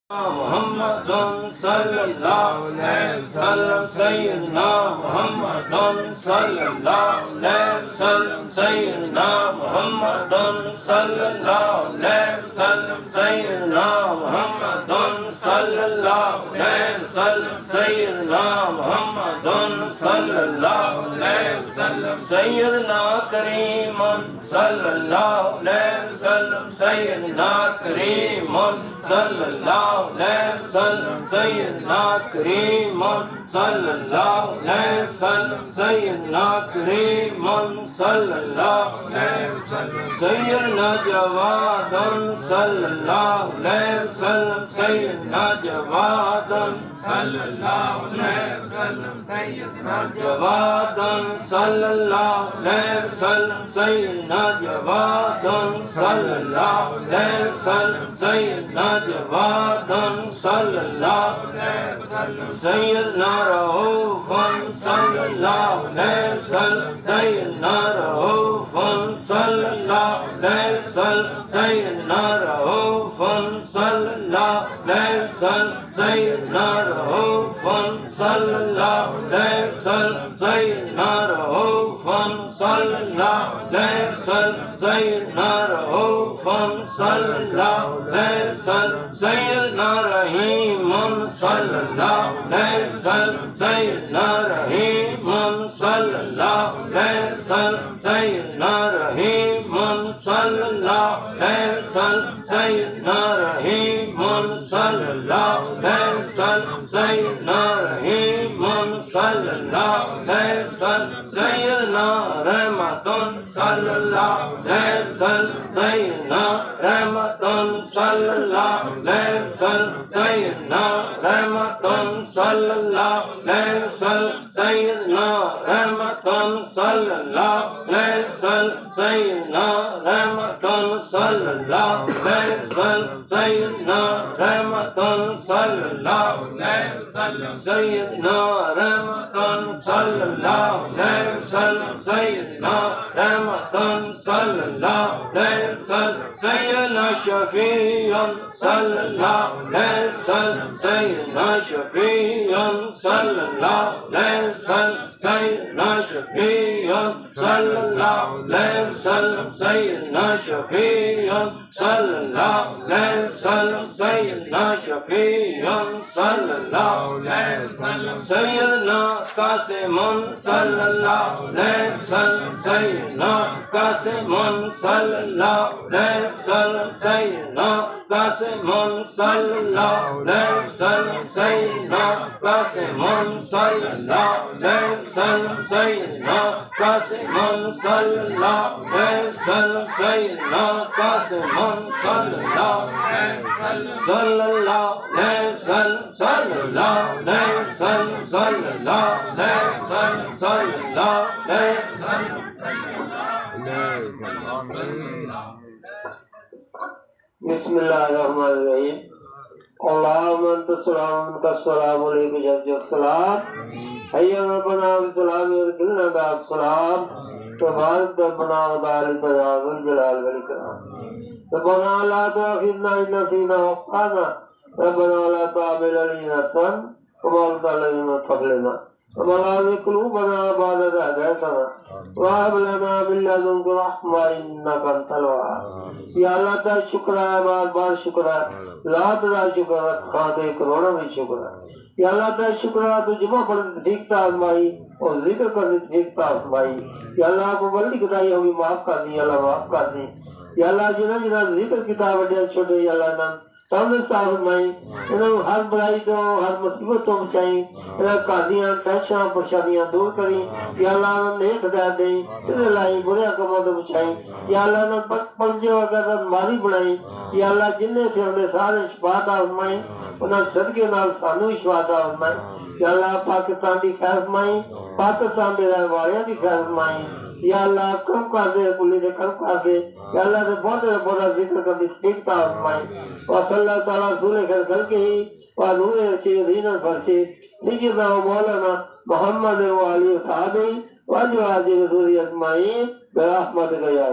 محمد صلی اللہ علیہ وسلم سیدنا محمد صلی اللہ علیہ وسلم سیدنا محمد صلی اللہ علیہ وسلم سیدنا محمد صلی اللہ علیہ وسلم سیدنا محمد صلی اللہ علیہ وسلم سیدنا کریم صلی اللہ علیہ وسلم سیدنا کریم صلی اللہ علیہ وسلم سیدنا کریم صلی اللہ علیہ وسلم سیدنا کریم صلی اللہ علیہ وسلم سیدنا جواد صلی اللہ علیہ وسلم سیدنا جواد صلی اللہ علیہ وسلم سیدنا جواد صلی اللہ علیہ وسلم سیدنا جواد صلی اللہ علیہ وسلم سیدنا جواد صلی اللہ علیہ وسلم سیدنا رؤوف صلی اللہ علیہ وسلم سیدنا رؤوف صلی اللہ علیہ وسلم سیدنا رؤوف صلی اللہ علیہ وسلم سیدنا رؤوف صلی اللہ علیہ وسلم سیدنا رؤوف صلی اللہ علیہ وسلم سیدنا رؤوف صلی اللہ علیہ وسلم سیدنا رحیم صلی اللہ علیہ وسلم سیدنا رحیم صلی اللہ علیہ وسلم سیدنا رحیم صلی اللہ علیہ وسلم سیدنا رحیم صلی اللہ علیہ وسلم سیدنا رحیم صلی اللہ علیہ وسلم سیدنا رحمت صلی اللہ علیہ وسلم سیدنا رحمت صلی اللہ علیہ وسلم سیدنا رحمت صلی اللہ علیہ وسلم سیدنا رحمت صلی اللہ علیہ وسلم سیدنا رحمت صلی اللہ علیہ وسلم سیدنا رحمت صلی اللہ علیہ وسلم سیدنا رحمت صلی اللہ علیہ وسلم سیدنا رحمت صلی اللہ علیہ وسلم سیدنا شفیع صلی اللہ علیہ وسلم سیدنا شفیع صلی اللہ علیہ وسلم سیدنا شفیع صلی اللہ علیہ وسلم سیدنا شفیع صلی اللہ علیہ وسلم سیدنا شفیع صلی اللہ علیہ وسلم سیدنا قاسم صلی اللہ علیہ وسلم سیدنا قاسم صلی اللہ علیہ وسلم سیدنا قاسم صلی اللہ علیہ وسلم سیدنا قاسم صلی اللہ علیہ وسلم سیدنا قاسم صلی اللہ علیہ وسلم سیدنا قاسم صلی اللہ علیہ وسلم صلی اللہ علیہ وسلم صلی اللہ علیہ وسلم صلی اللہ علیہ وسلم صلی اللہ علیہ وسلم بسم اللہ الرحمن الرحیم اللہم انت السلام منک السلام علیک جد السلام حیا ربنا بالسلام ودخلنا دار السلام تبارک ربنا وتعالى ذو الجلال والاکرام ربنا لا تؤاخذنا ان نسينا واخطانا ربنا لا تحمل علينا اصرا كما حملت على الذين من قبلنا ربنا لا تزغ قلوبنا بعد إذ هديتنا وهب لنا من لدنك رحمة إنك أنت الوهاب یا اللہ تعالی شکر ہے بار بار شکر ہے لا تعالی شکر ہے خاطر کروڑوں میں شکر ہے یا اللہ تعالی شکر ہے تو جمعہ پڑھنے ٹھیکتا آزمائی اور ذکر کرنے ٹھیکتا آزمائی یا اللہ کو بلدی کتائی ہوگی معاف کر دی یا اللہ معاف کر دی یا اللہ جنہ جنہ ذکر کتاب وڈیا چھوٹے یا اللہ نام تندرست فرمائی انہوں ہر برائی تو ہر مصیبت تو بچائی انہوں قاضیاں ٹینشن پریشانیاں دور کری یا اللہ انہوں نیک ہدایت دیں انہوں لائی برے کاموں تو بچائی یا اللہ انہوں پنجے وغیرہ ماری بنائی یا اللہ جنہیں سے انہیں سارے شفاعت فرمائی انہوں صدقے نال سانو شفاعت فرمائی یا اللہ پاکستان دی خیر فرمائی پاکستان دے رہنے والوں دی خیر فرمائی یا اللہ کرم کر دے کلی دے کرم کر دے یا اللہ دے بہت ذکر کر دی سپیکتا فرمائی وصلی اللہ تعالیٰ رسول خیر کر کے ہی ونور رشید فرشی سیدنا مولانا محمد و علی صحابی وجو عزیز رسول اجمعین برحمتک یا